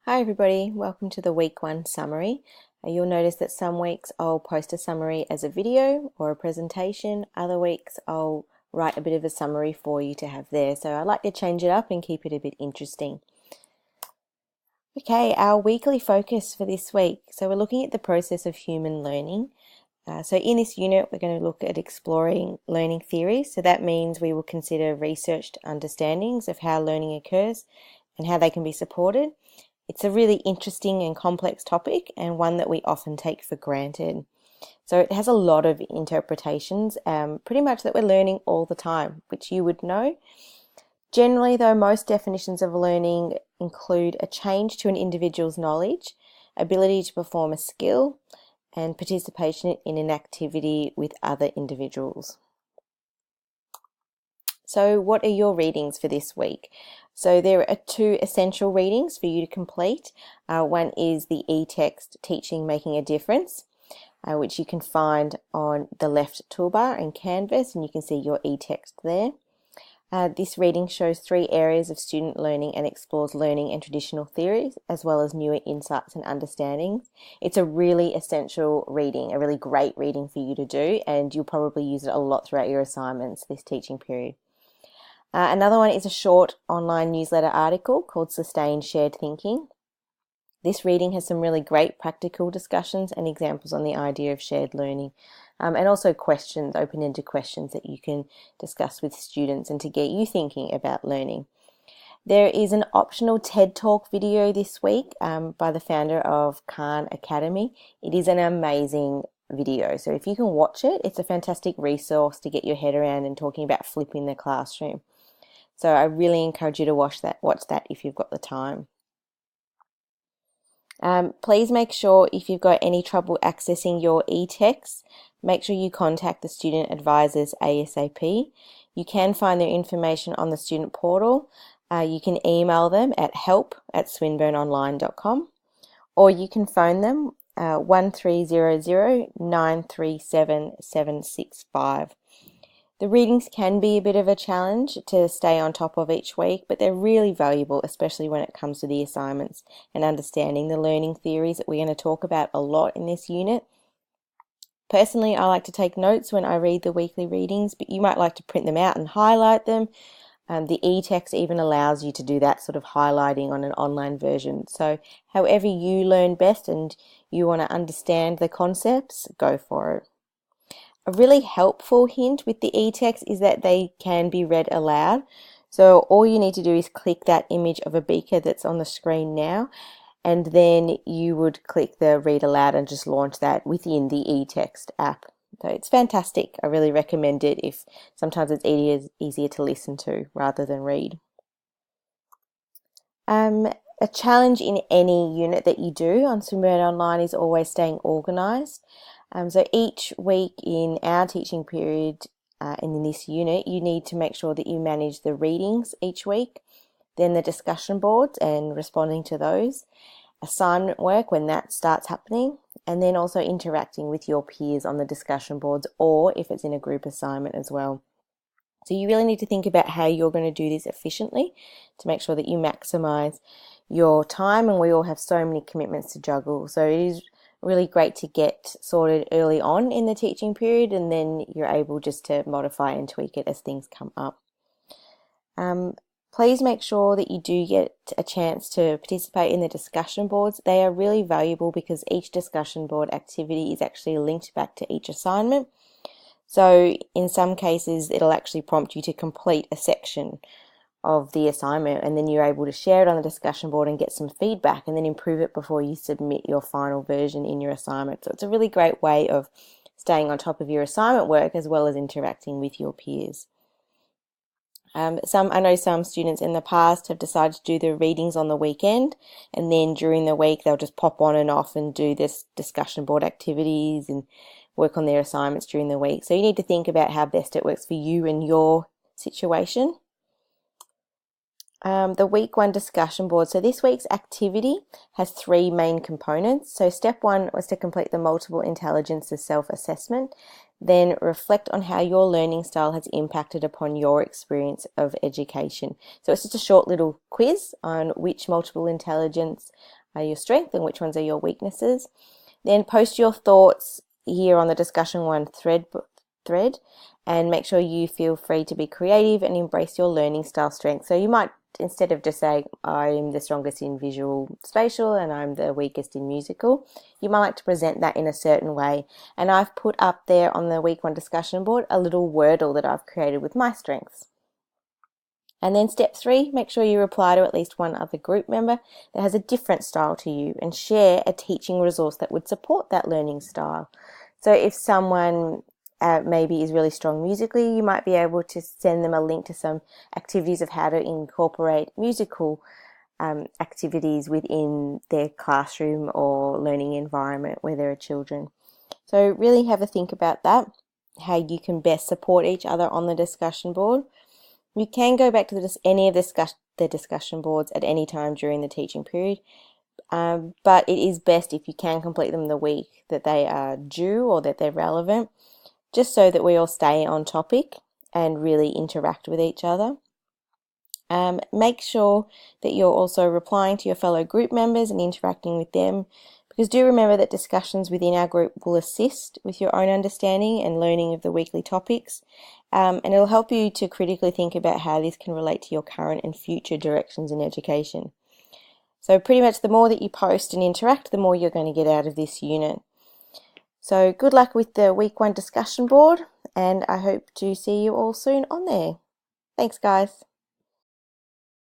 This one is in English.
Hi everybody, welcome to the week 1 summary. You'll notice that some weeks I'll post a summary as a video or a presentation, other weeks I'll write a bit of a summary for you to have there. So I like to change it up and keep it a bit interesting. Okay, our weekly focus for this week. So we're looking at the process of human learning. So in this unit, we're going to look at exploring learning theories. So that means we will consider researched understandings of how learning occurs and how they can be supported. It's a really interesting and complex topic and one that we often take for granted. So it has a lot of interpretations, pretty much that we're learning all the time, which you would know. Generally, though, most definitions of learning include a change to an individual's knowledge, ability to perform a skill, and participation in an activity with other individuals. So what are your readings for this week? So there are 2 essential readings for you to complete. One is the e-text Teaching Making a Difference, which you can find on the left toolbar in Canvas, and you can see your e-text there. This reading shows 3 areas of student learning and explores learning and traditional theories, as well as newer insights and understandings. It's a really essential reading, a really great reading for you to do, and you'll probably use it a lot throughout your assignments this teaching period. Another one is a short online newsletter article called Sustained Shared Thinking. This reading has some really great practical discussions and examples on the idea of shared learning, and also questions, open-ended questions that you can discuss with students and to get you thinking about learning. There is an optional TED Talk video this week by the founder of Khan Academy. It is an amazing video, so if you can watch it, it's a fantastic resource to get your head around and talking about flipping the classroom. So I really encourage you to watch that if you've got the time. Please make sure if you've got any trouble accessing your e-text, make sure you contact the student advisors ASAP. You can find their information on the student portal. You can email them at help@swinburneonline.com, or you can phone them 1300 937 765. The readings can be a bit of a challenge to stay on top of each week, but they're really valuable, especially when it comes to the assignments and understanding the learning theories that we're going to talk about a lot in this unit. Personally, I like to take notes when I read the weekly readings, but you might like to print them out and highlight them. The e-text even allows you to do that sort of highlighting on an online version. So however you learn best and you want to understand the concepts, go for it. A really helpful hint with the e-text is that they can be read aloud. So all you need to do is click that image of a beaker that's on the screen now, and then you would click the read aloud and just launch that within the e-text app. So it's fantastic. I really recommend it if sometimes it's easier to listen to rather than read. A challenge in any unit that you do on Swinburne Online is always staying organised. So each week in our teaching period and in this unit, you need to make sure that you manage the readings each week, then the discussion boards and responding to those, assignment work when that starts happening, and then also interacting with your peers on the discussion boards, or if it's in a group assignment as well. So you really need to think about how you're going to do this efficiently to make sure that you maximize your time, and we all have so many commitments to juggle. So it is really great to get sorted early on in the teaching period, and then you're able just to modify and tweak it as things come up. Please make sure that you do get a chance to participate in the discussion boards. They are really valuable because each discussion board activity is actually linked back to each assignment. So in some cases, it'll actually prompt you to complete a section of the assignment, and then you're able to share it on the discussion board and get some feedback and then improve it before you submit your final version in your assignment. So it's a really great way of staying on top of your assignment work as well as interacting with your peers. I know some students in the past have decided to do the readings on the weekend, and then during the week they'll just pop on and off and do this discussion board activities and work on their assignments during the week. So you need to think about how best it works for you and your situation. The week 1 discussion board. So this week's activity has 3 main components. So step 1 was to complete the multiple intelligences self-assessment. Then reflect on how your learning style has impacted upon your experience of education. So it's just a short little quiz on which multiple intelligence are your strengths and which ones are your weaknesses. Then post your thoughts here on the discussion one thread and make sure you feel free to be creative and embrace your learning style strength. So you might, instead of just saying I'm the strongest in visual spatial and I'm the weakest in musical, you might like to present that in a certain way. And I've put up there on the week one discussion board a little Wordle that I've created with my strengths. And then step 3, make sure you reply to at least one other group member that has a different style to you and share a teaching resource that would support that learning style. So if someone maybe is really strong musically, you might be able to send them a link to some activities of how to incorporate musical activities within their classroom or learning environment where there are children. So really have a think about that, how you can best support each other on the discussion board. You can go back to any of the discussion boards at any time during the teaching period, but it is best if you can complete them the week that they are due or that they're relevant, just so that we all stay on topic and really interact with each other. Make sure that you're also replying to your fellow group members and interacting with them, because do remember that discussions within our group will assist with your own understanding and learning of the weekly topics, and it'll help you to critically think about how this can relate to your current and future directions in education. So pretty much the more that you post and interact, the more you're going to get out of this unit. So good luck with the week 1 discussion board, and I hope to see you all soon on there. Thanks, guys.